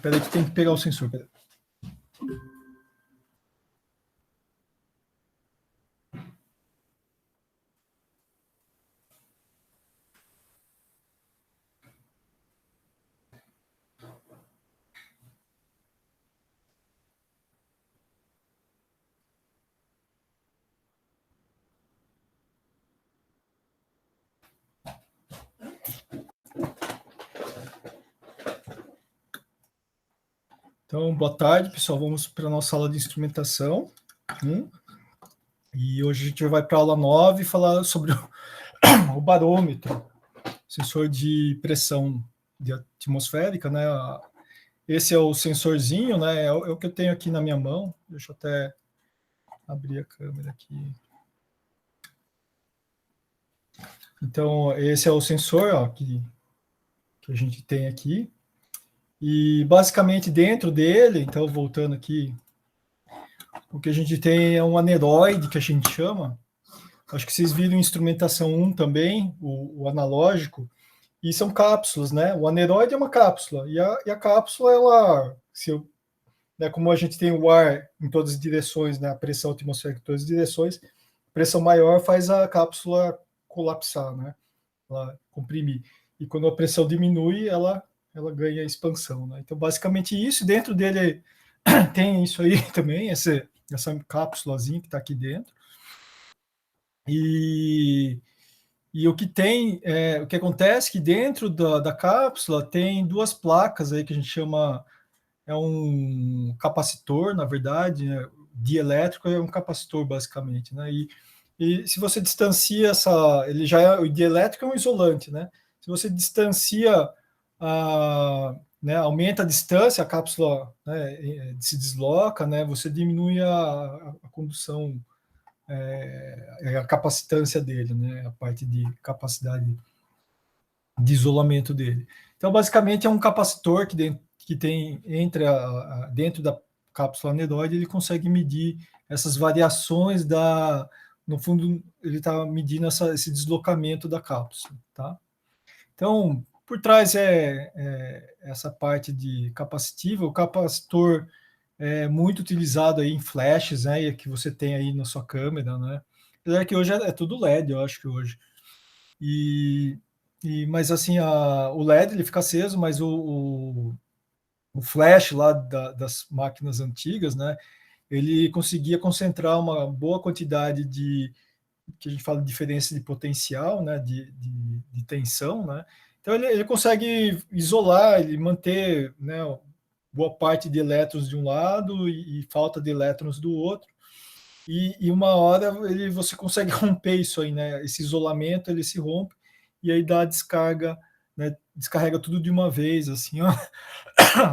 peraí que tem que pegar o sensor. Peraí. Então, boa tarde, pessoal. Vamos para a nossa aula de instrumentação. E hoje a gente vai para a aula 9 falar sobre o barômetro, sensor de pressão atmosférica, né? Esse é o sensorzinho, né? É o que eu tenho aqui na minha mão. Deixa eu até abrir a câmera aqui. Então, esse é o sensor, ó, que a gente tem aqui. E basicamente dentro dele, então voltando aqui, o que a gente tem é um aneroide que a gente chama. Acho que vocês viram em instrumentação 1 também, o analógico, e são cápsulas, né? O aneroide é uma cápsula, e a cápsula, ela, né, como a gente tem o ar em todas as direções, né, a pressão atmosférica em todas as direções, pressão maior faz a cápsula colapsar, né? Ela comprimir. E quando a pressão diminui, ela ganha expansão, né? Então, basicamente isso, dentro dele tem isso aí também, essa cápsulazinha que está aqui dentro. E o que tem, o que acontece é que dentro da cápsula tem duas placas aí que a gente chama, é um capacitor, na verdade, né? Dielétrico é um capacitor, basicamente, né? E se você distancia ele já é, o dielétrico é um isolante, né? Se você distancia, né, aumenta a distância, a cápsula, né, se desloca, né? Você diminui a condução, a capacitância dele, né? A parte de capacidade de isolamento dele. Então, basicamente, é um capacitor que tem dentro da cápsula aneroide, ele consegue medir essas variações no fundo, ele está medindo esse deslocamento da cápsula, tá? Então, por trás essa parte de capacitiva. O capacitor é muito utilizado aí em flashes, né, que você tem aí na sua câmera, né? Apesar que hoje é tudo LED, eu acho que hoje. Mas assim, o LED ele fica aceso, mas o flash lá das máquinas antigas, né, ele conseguia concentrar uma boa quantidade que a gente fala de diferença de potencial, né, de tensão, né. Então ele consegue isolar, ele manter, né, boa parte de elétrons de um lado e falta de elétrons do outro. E uma hora você consegue romper isso aí, né? Esse isolamento ele se rompe e aí dá a descarga, né? Descarrega tudo de uma vez, assim, ó,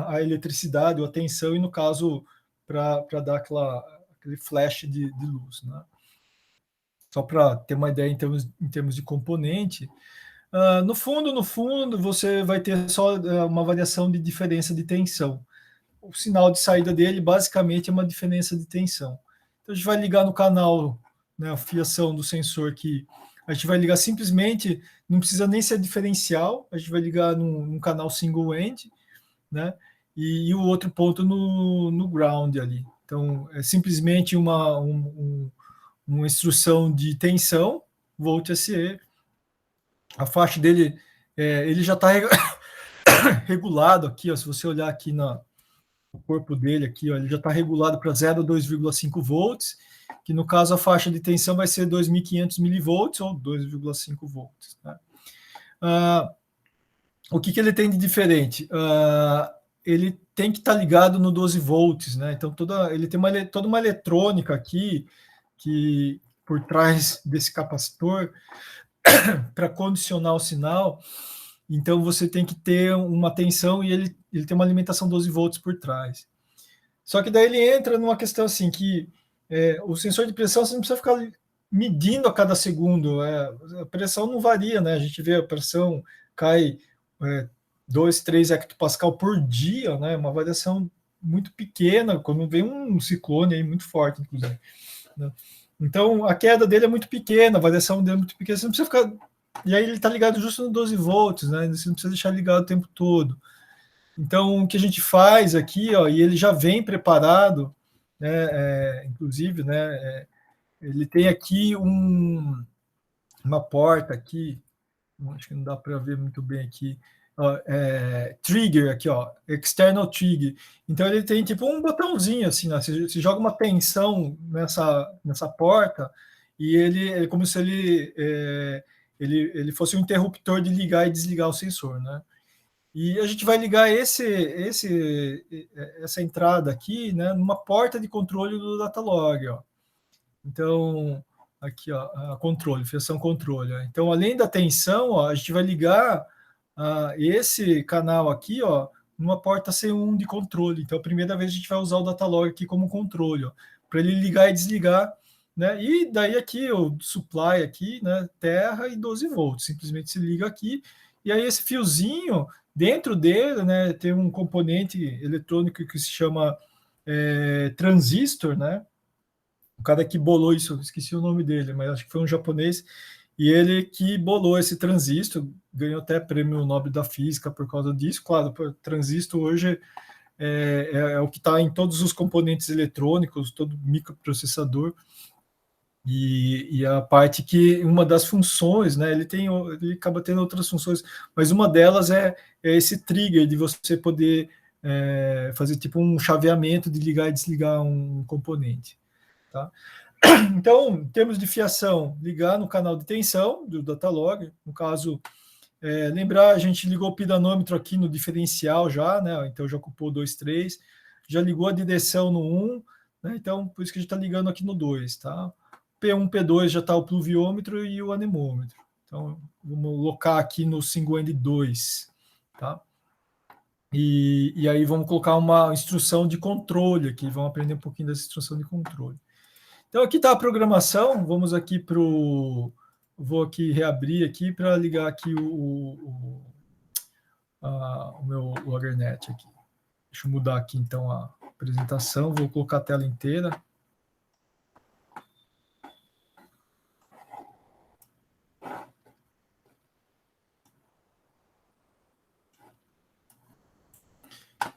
a eletricidade, a tensão, e no caso, para dar aquele flash de luz, né? Só para ter uma ideia em termos de componente. No fundo, você vai ter só uma variação de diferença de tensão. O sinal de saída dele, basicamente, é uma diferença de tensão. Então, a gente vai ligar no canal, né, a fiação do sensor aqui. A gente vai ligar simplesmente, não precisa nem ser diferencial, a gente vai ligar num canal single end, né, e o outro ponto no ground ali. Então, é simplesmente uma instrução de tensão, volt SE. A faixa dele, ele já está regulado aqui, ó, se você olhar aqui o corpo dele aqui, ó, ele já está regulado para 0 a 2,5 volts, que no caso a faixa de tensão vai ser 2.500 milivolts ou 2,5 volts. Né? O que ele tem de diferente? Ele tem que estar ligado no 12 volts, né? Então ele tem toda uma eletrônica aqui que por trás desse capacitor para condicionar o sinal. Então você tem que ter uma tensão e ele tem uma alimentação 12 volts por trás. Só que daí ele entra numa questão assim que o sensor de pressão você não precisa ficar medindo a cada segundo. A pressão não varia, né? A gente vê a pressão cai 2, 3 hectopascal por dia, né? Uma variação muito pequena, quando vem um ciclone aí muito forte, inclusive. Né? Então a queda dele é muito pequena, a variação dele é muito pequena, você não precisa ficar. E aí ele está ligado justo no 12 volts, né? Você não precisa deixar ligado o tempo todo. Então, o que a gente faz aqui, ó, e ele já vem preparado, né, inclusive, né, ele tem aqui uma porta aqui, acho que não dá para ver muito bem aqui, ó, trigger aqui, ó, external trigger. Então ele tem tipo um botãozinho assim, né? Você joga uma tensão nessa porta e ele é como se ele fosse um interruptor de ligar e desligar o sensor, né? E a gente vai ligar essa entrada aqui, né, numa porta de controle do Datalog, ó. Então, aqui, ó, a controle, fiação controle. Ó. Então, além da tensão, ó, a gente vai ligar esse canal aqui, ó, numa porta C1 de controle. Então, a primeira vez a gente vai usar o Datalog aqui como controle, para ele ligar e desligar, né? E daí aqui o supply aqui, né, terra e 12 volts. Simplesmente se liga aqui e aí esse fiozinho dentro dele, né, tem um componente eletrônico que se chama transistor, né? O cara que bolou isso, esqueci o nome dele, mas acho que foi um japonês, e ele que bolou esse transistor, ganhou até prêmio Nobel da Física por causa disso. Claro, o transistor hoje é o que está em todos os componentes eletrônicos, todo microprocessador, e a parte que uma das funções, né, ele acaba tendo outras funções, mas uma delas é esse trigger de você poder fazer tipo um chaveamento de ligar e desligar um componente. Tá? Então, em termos de fiação, ligar no canal de tensão do Datalog, no caso, lembrar, a gente ligou o pidanômetro aqui no diferencial já, né? Então já ocupou 2, 3, já ligou a direção no 1, né? Então por isso que a gente está ligando aqui no 2, tá? P1, P2 já está o pluviômetro e o anemômetro. Então vamos locar aqui no SingWand 2, tá? E aí vamos colocar uma instrução de controle aqui, vamos aprender um pouquinho dessa instrução de controle. Então aqui está a programação, vamos aqui para o... Vou aqui reabrir aqui para ligar aqui o meu Loggernet aqui. Deixa eu mudar aqui então a apresentação, vou colocar a tela inteira.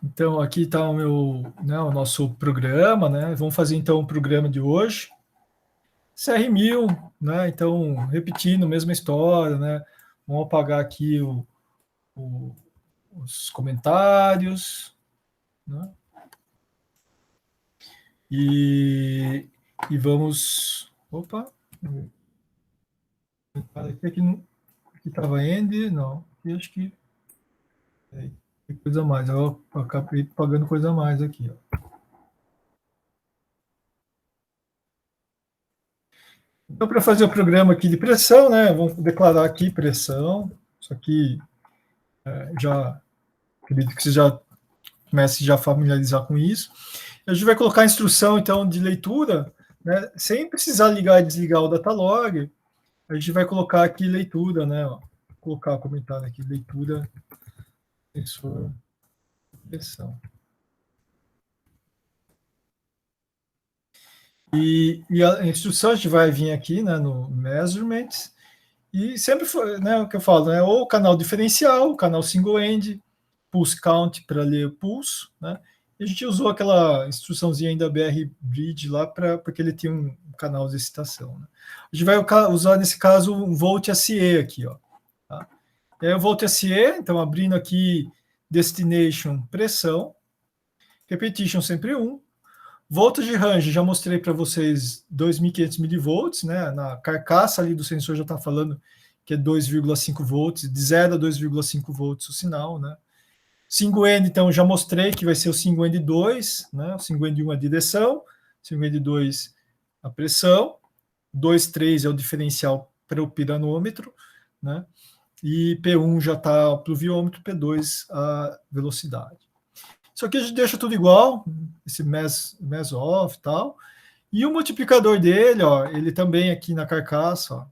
Então aqui está o nosso programa, né? Vamos fazer então o programa de hoje. CR1000, né? Então, repetindo, mesma história, né? Vamos apagar aqui os comentários, né? E vamos... Opa! Aqui estava end, não. Aqui acho que tem coisa a mais. Eu acabei pagando coisa a mais aqui, ó. Então, para fazer o programa aqui de pressão, né? Vamos declarar aqui pressão. Isso aqui já acredito que você já comece já a familiarizar com isso. A gente vai colocar a instrução, então, de leitura, né? Sem precisar ligar e desligar o datalog. A gente vai colocar aqui leitura, né? Ó, colocar o comentário aqui, leitura, sensor, pressão. E a instrução a gente vai vir aqui, né, no measurements, e sempre foi, né, o que eu falo, né, ou canal diferencial, canal single end, pulse count para ler o pulso, né, e a gente usou aquela instruçãozinha ainda BR Bridge lá porque ele tinha um canal de excitação, né. A gente vai usar nesse caso um volt SE aqui, ó, tá? E aí o volt SE, então abrindo aqui destination pressão, repetition sempre 1, voltage range, já mostrei para vocês 2.500 milivolts, né? Na carcaça ali do sensor já está falando que é 2,5 volts, de 0 a 2,5 volts o sinal, né? Single end, então, já mostrei que vai ser o single end 2, né? O single end 1 é a direção, single end 2 a pressão, 2, 3 é o diferencial para o piranômetro, né? E P1 já está o pluviômetro, P2 a velocidade. Isso aqui a gente deixa tudo igual, esse mesh off e tal. E o multiplicador dele, ó, ele também aqui na carcaça, ó,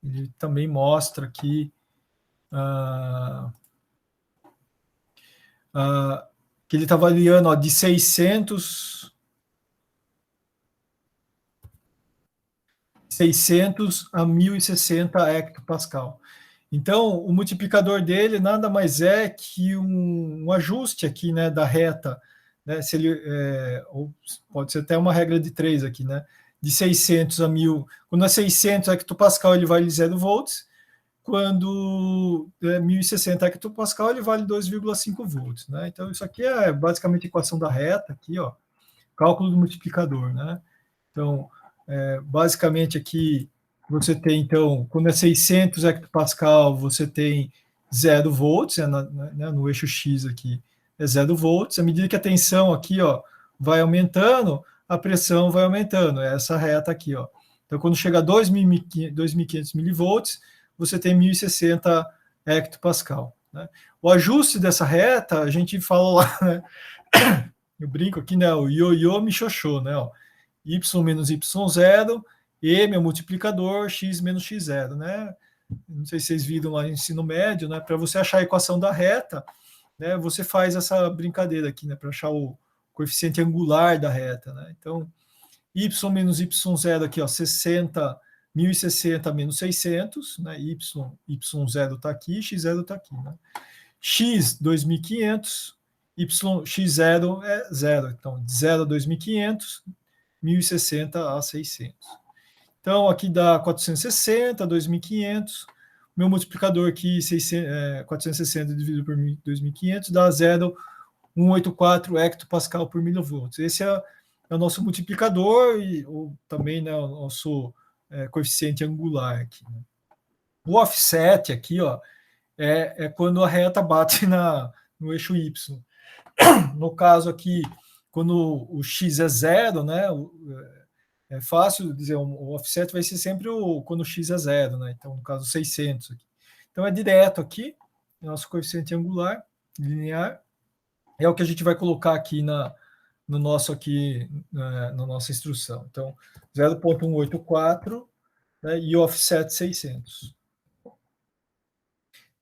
ele também mostra aqui que ele está variando, ó, de 600 a 1060 hectopascal. Então, o multiplicador dele nada mais é que um ajuste aqui, né, da reta, né, se ele, ou pode ser até uma regra de 3 aqui, né, de 600 a 1000. Quando é 600 hectopascal, ele vale 0 volts. Quando é 1060 hectopascal, ele vale 2,5 volts, né? Então, isso aqui é basicamente a equação da reta, aqui, ó, cálculo do multiplicador, né? Então, basicamente aqui, você tem, então, quando é 600 hectopascal, você tem 0 volts, né, no eixo X aqui, é 0 volts. À medida que a tensão aqui, ó, vai aumentando, a pressão vai aumentando, é essa reta aqui, ó. Então, quando chega a 2.500 milivolts, você tem 1060 hectopascal, né? O ajuste dessa reta, a gente fala lá, né? Eu brinco aqui, né? O ioiô me xoxô, né? Ó, y menos y0, e meu multiplicador, x menos x0, né? Não sei se vocês viram lá no ensino médio, né? Para você achar a equação da reta, né? Você faz essa brincadeira aqui, né? Para achar o coeficiente angular da reta, né? Então, y menos y0 aqui, ó, 60, 1060 menos 600, né? Y0 está aqui, x0 está aqui, né? X, 2500, x0 é 0. Então, de 0 a 2500, 1060 a 600. Então, aqui dá 460, 2500. Meu multiplicador aqui, 460 dividido por 2500, dá 0,184 hectopascal por milivolts. Esse é o nosso multiplicador e ou também, né, o nosso coeficiente angular aqui, né? O offset aqui, ó, é quando a reta bate no eixo Y. No caso aqui, quando o x é 0, né, é fácil dizer, o offset vai ser sempre quando o x é 0, né? Então, no caso, 600 aqui. Então, é direto aqui, nosso coeficiente angular, linear, é o que a gente vai colocar aqui no nosso aqui, na nossa instrução. Então, 0,184, né, e offset 600.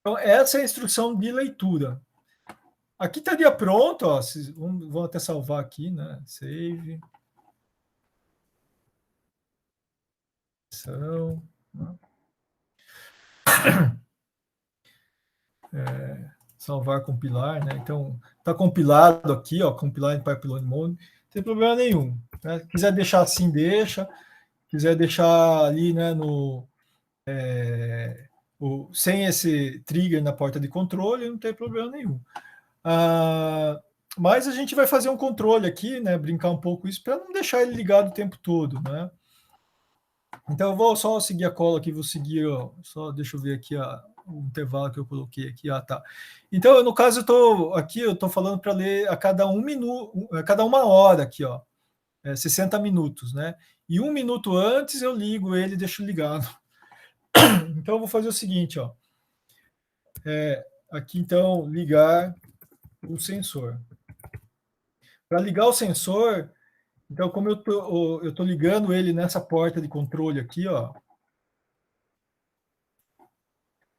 Então, essa é a instrução de leitura. Aqui estaria pronto, ó, vamos até salvar aqui, né? Save. Salvar, compilar, né? Então, está compilado aqui, ó, compilar em Pipeline Mode, não tem problema nenhum, né? Quiser deixar assim, deixa. Quiser deixar ali, né, sem esse trigger na porta de controle, não tem problema nenhum. Mas a gente vai fazer um controle aqui, né, brincar um pouco isso, para não deixar ele ligado o tempo todo, né? Então, eu vou só seguir a cola aqui, vou seguir, ó, só deixa eu ver aqui o intervalo que eu coloquei aqui. Tá. Então, no caso, eu estou falando para ler a cada 1 minuto, a cada 1 hora aqui, ó, 60 minutos, né? E 1 minuto antes eu ligo ele e deixo ligado. Então, eu vou fazer o seguinte, ó. Aqui, então, ligar o sensor. Para ligar o sensor, então, como eu tô ligando ele nessa porta de controle aqui, ó,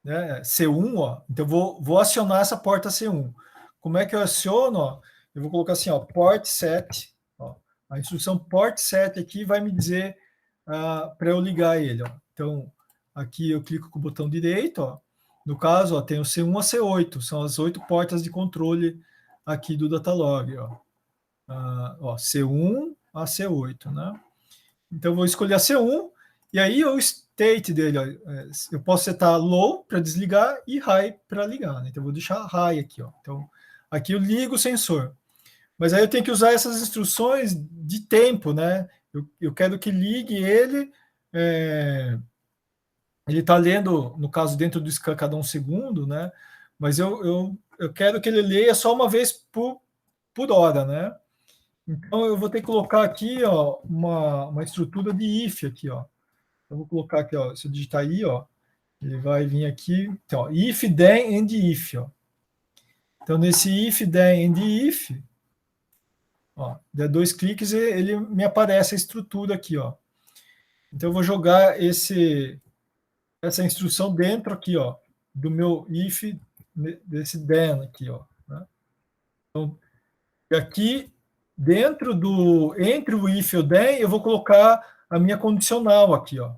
né, C1, ó, então vou acionar essa porta C1. Como é que eu aciono? Ó? Eu vou colocar assim, ó, port set, ó, a instrução port set aqui vai me dizer para eu ligar ele, ó. Então, aqui eu clico com o botão direito, ó. No caso, ó, tem o C1 a C8, são as 8 portas de controle aqui do Datalog, ó. Ó, C1 a C8, né? Então, eu vou escolher a C1, e aí o state dele, ó, eu posso setar low para desligar e high para ligar, né? Então, eu vou deixar high aqui, ó. Então, aqui eu ligo o sensor. Mas aí eu tenho que usar essas instruções de tempo, né? Eu quero que ligue ele, ele está lendo, no caso, dentro do scan cada 1 segundo, né? Mas eu quero que ele leia só uma vez por hora, né? Então, eu vou ter que colocar aqui, ó, uma estrutura de if aqui, ó. Eu vou colocar aqui, ó, se eu digitar aí, ó, ele vai vir aqui, então, ó, if, then, and if, ó. Então, nesse if, then, and if, ó, der 2 cliques, ele me aparece a estrutura aqui, ó. Então, eu vou jogar essa instrução dentro aqui, ó, do meu if, desse then aqui, ó, né? Então, aqui, entre o if e o then, eu vou colocar a minha condicional aqui, ó.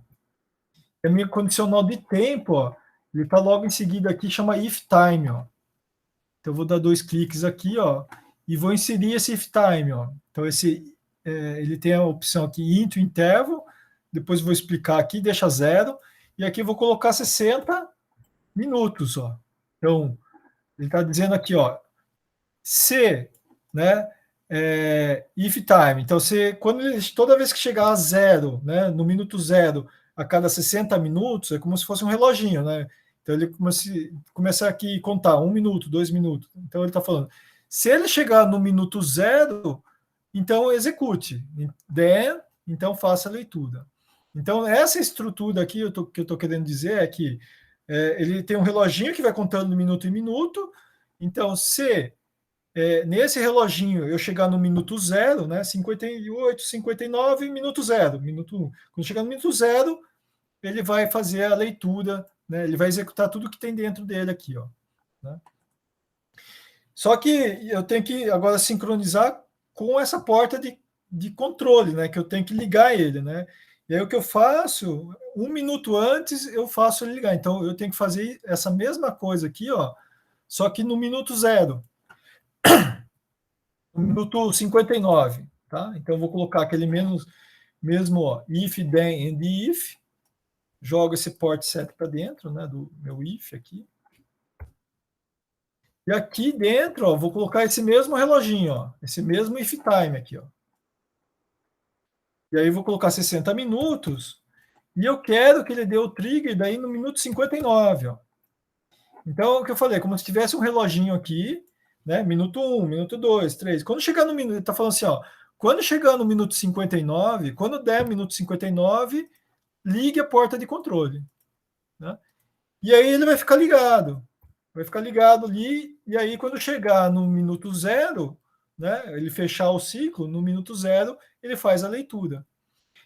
A minha condicional de tempo, ó, ele está logo em seguida aqui, chama if time, ó. Então, eu vou dar 2 cliques aqui, ó, e vou inserir esse if time, ó. Então, ele tem a opção aqui, into interval, depois vou explicar aqui, deixa 0, e aqui eu vou colocar 60 minutos, ó. Então, ele está dizendo aqui, ó, se, né, if time. Então, toda vez que chegar a 0, né, no minuto 0, a cada 60 minutos, é como se fosse um reloginho, né? Então, ele começa aqui a contar 1 minuto, 2 minutos. Então, ele está falando, se ele chegar no minuto 0, então execute. Then, então faça a leitura. Então, essa estrutura aqui que eu estou querendo dizer é que ele tem um reloginho que vai contando minuto em minuto. Então, se nesse reloginho eu chegar no minuto 0, né, 58, 59, minuto 0, minuto 1. Quando chegar no minuto 0, ele vai fazer a leitura, né, ele vai executar tudo que tem dentro dele aqui, ó, né? Só que eu tenho que agora sincronizar com essa porta de controle, né, que eu tenho que ligar ele, né? E aí o que eu faço, 1 minuto antes eu faço ele ligar. Então eu tenho que fazer essa mesma coisa aqui, ó, só que no minuto 0. No minuto 59, tá? Então eu vou colocar aquele mesmo ó, if, then and if, jogo esse port set para dentro, né, do meu if aqui. E aqui dentro, ó, vou colocar esse mesmo reloginho, ó, esse mesmo if time aqui, ó. E aí vou colocar 60 minutos, e eu quero que ele dê o trigger daí no minuto 59, ó. Então, o que eu falei, como se tivesse um reloginho aqui, né? Minuto 1, minuto 2, 3. Quando chegar no minuto, ele está falando assim, ó, quando chegar no minuto 59, quando der minuto 59, ligue a porta de controle, né? E aí ele vai ficar ligado ali, e aí quando chegar no minuto 0, né, ele fechar o ciclo, no minuto 0, ele faz a leitura.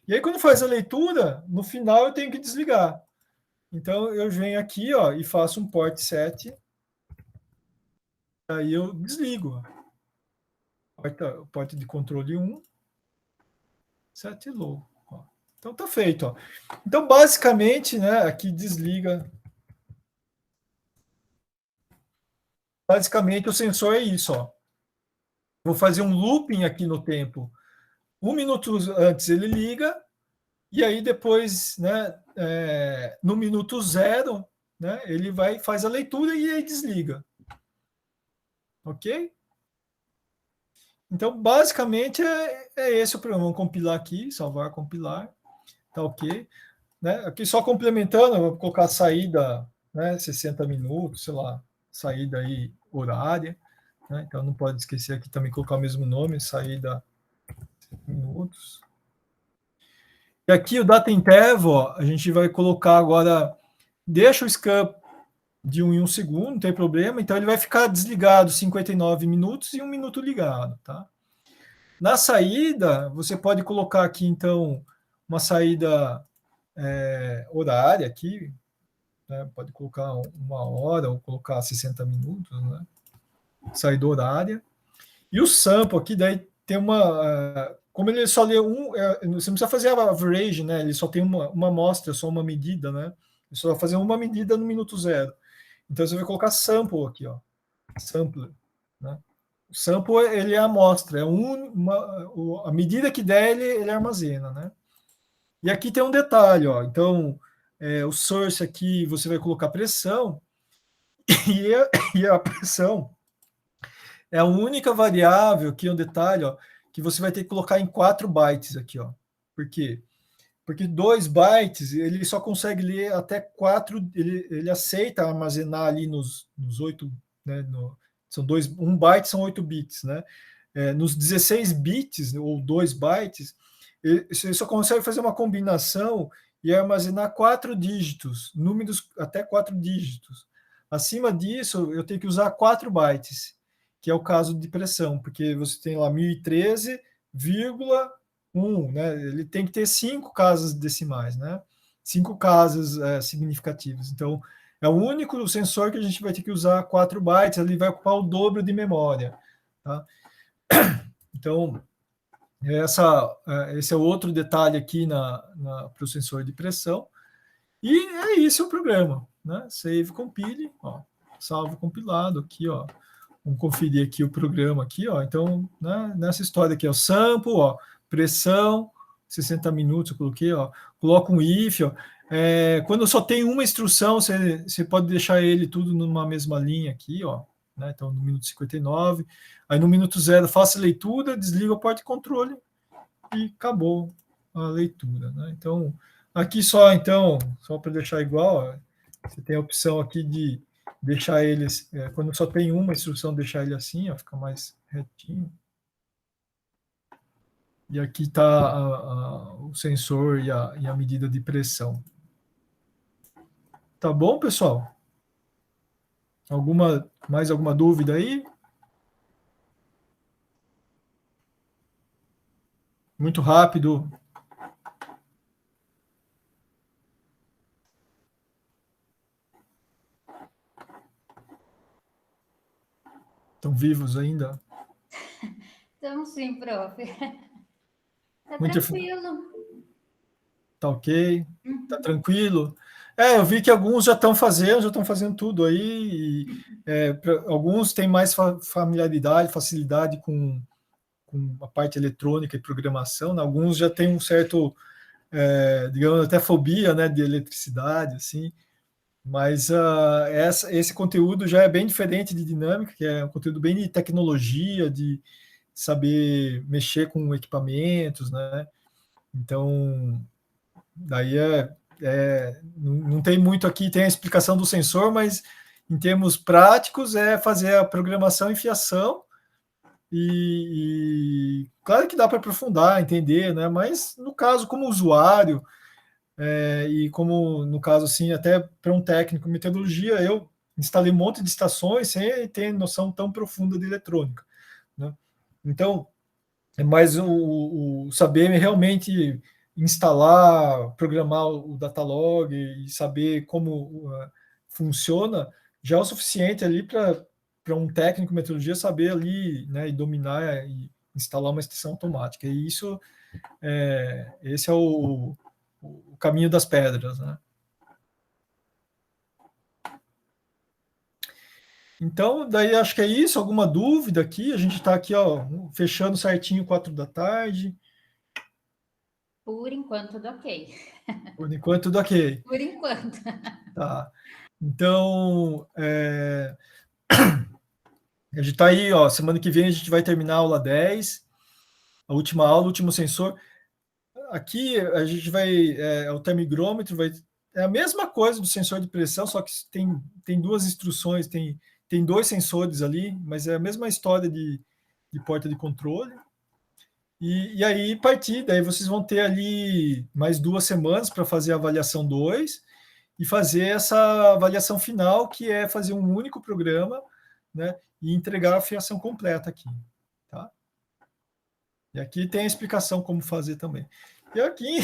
E aí quando faz a leitura, no final eu tenho que desligar. Então eu venho aqui, ó, e faço um port set, aí eu desligo. Porta de controle 1, set low. Ó. Então tá feito, ó. Então basicamente, né, aqui desliga. Basicamente o sensor é isso, ó. Vou fazer um looping aqui no tempo. 1 minuto antes ele liga, e aí depois, né, no minuto 0, né, ele faz a leitura e aí desliga. Ok? Então, basicamente, é esse o problema. Vamos compilar aqui, salvar, compilar. Tá ok. Né? Aqui só complementando, eu vou colocar saída, né, 60 minutos, sei lá, saída aí horária. Né? Então, não pode esquecer aqui também colocar o mesmo nome, saída minutos. E aqui o data interval, a gente vai colocar agora, deixa o scan de 1 em 1 segundo, não tem problema, então ele vai ficar desligado 59 minutos e 1 minuto ligado, tá? Na saída, você pode colocar aqui, então, uma saída horária aqui, né? Pode colocar 1 hora ou colocar 60 minutos, né? Saída horária. E o sample aqui, daí tem como ele só lê você não precisa fazer a average, né? Ele só tem uma amostra, só uma medida, né? Ele só vai fazer uma medida no minuto 0. Então você vai colocar sample aqui, ó. Sampler, né? O sample, ele é a amostra, a medida que der, ele armazena, né? E aqui tem um detalhe, ó. Então, o source aqui, você vai colocar pressão, e a pressão é a única variável, que é um detalhe, ó, que você vai ter que colocar em 4 bytes aqui, ó. Por quê? Porque 2 bytes, ele só consegue ler até 4, ele aceita armazenar ali nos 8, né, são 1 byte são 8 bits, né? Nos 16 bits, ou 2 bytes, você só consegue fazer uma combinação e armazenar 4 dígitos, números até 4 dígitos. Acima disso, eu tenho que usar 4 bytes, que é o caso de pressão, porque você tem lá 1013,1, né? Ele tem que ter 5 casas decimais, né? 5 casas significativas. Então, é o único sensor que a gente vai ter que usar 4 bytes, ele vai ocupar o dobro de memória, tá? Então, esse é outro detalhe aqui para o sensor de pressão. E é isso o programa. né? Save, compile, ó, salvo compilado aqui, ó. Vamos conferir aqui o programa aqui, ó. Então, né, nessa história aqui, ó, sample, ó, pressão, 60 minutos eu coloquei, ó. Coloca um if, ó. Quando só tem uma instrução, você pode deixar ele tudo numa mesma linha aqui, ó. Né? Então, no minuto 59. Aí no minuto 0, faça a leitura, desliga o porta de controle e acabou a leitura, né? Então, aqui só, então, só para deixar igual, ó, você tem a opção aqui de deixar eles, quando só tem uma instrução, deixar ele assim, ó, fica mais retinho. E aqui está o sensor e a medida de pressão. Tá bom, pessoal? Mais alguma dúvida aí? Muito rápido. Estão vivos ainda? Estamos sim, prof. Tá Muito tranquilo. Tá ok? Tá tranquilo? Eu vi que alguns já estão fazendo tudo aí. Alguns têm mais familiaridade, facilidade com a parte eletrônica e programação, né? Alguns já têm um certo, digamos, até fobia, né, de eletricidade, assim. Mas esse conteúdo já é bem diferente de dinâmica, que é um conteúdo bem de tecnologia, de saber mexer com equipamentos, né? Então, daí não tem muito aqui, tem a explicação do sensor, mas em termos práticos é fazer a programação em fiação e claro que dá para aprofundar, entender, né? Mas no caso, como usuário, e como no caso assim, até para um técnico em meteorologia, eu instalei um monte de estações sem ter noção tão profunda de eletrônica, né? Então, é mais o saber realmente instalar, programar o datalog e saber como funciona já é o suficiente ali para um técnico de meteorologia saber ali, né, e dominar e instalar uma estação automática. E isso esse é o caminho das pedras, né? Então, daí acho que é isso. Alguma dúvida aqui? A gente está aqui, ó, fechando certinho 4 da tarde. Por enquanto, tudo ok. Por enquanto, tudo ok. Por enquanto. Tá. Então, a gente está aí, ó, semana que vem a gente vai terminar a aula 10, a última aula, o último sensor. Aqui a gente vai, o termigrômetro é a mesma coisa do sensor de pressão, só que tem duas instruções, tem dois sensores ali, mas é a mesma história de porta de controle. E aí partir, daí vocês vão ter ali mais 2 semanas para fazer a avaliação 2 e fazer essa avaliação final, que é fazer um único programa, né, e entregar a fiação completa aqui, tá? E aqui tem a explicação como fazer também. E aqui,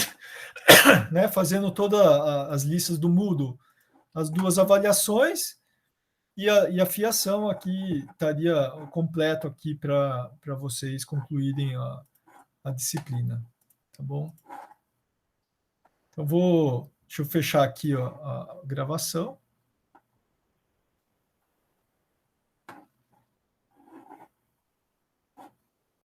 né, fazendo todas as listas do Moodle, as duas avaliações e a fiação aqui estaria completo aqui para vocês concluírem a disciplina, tá bom? Então deixa eu fechar aqui ó, a gravação.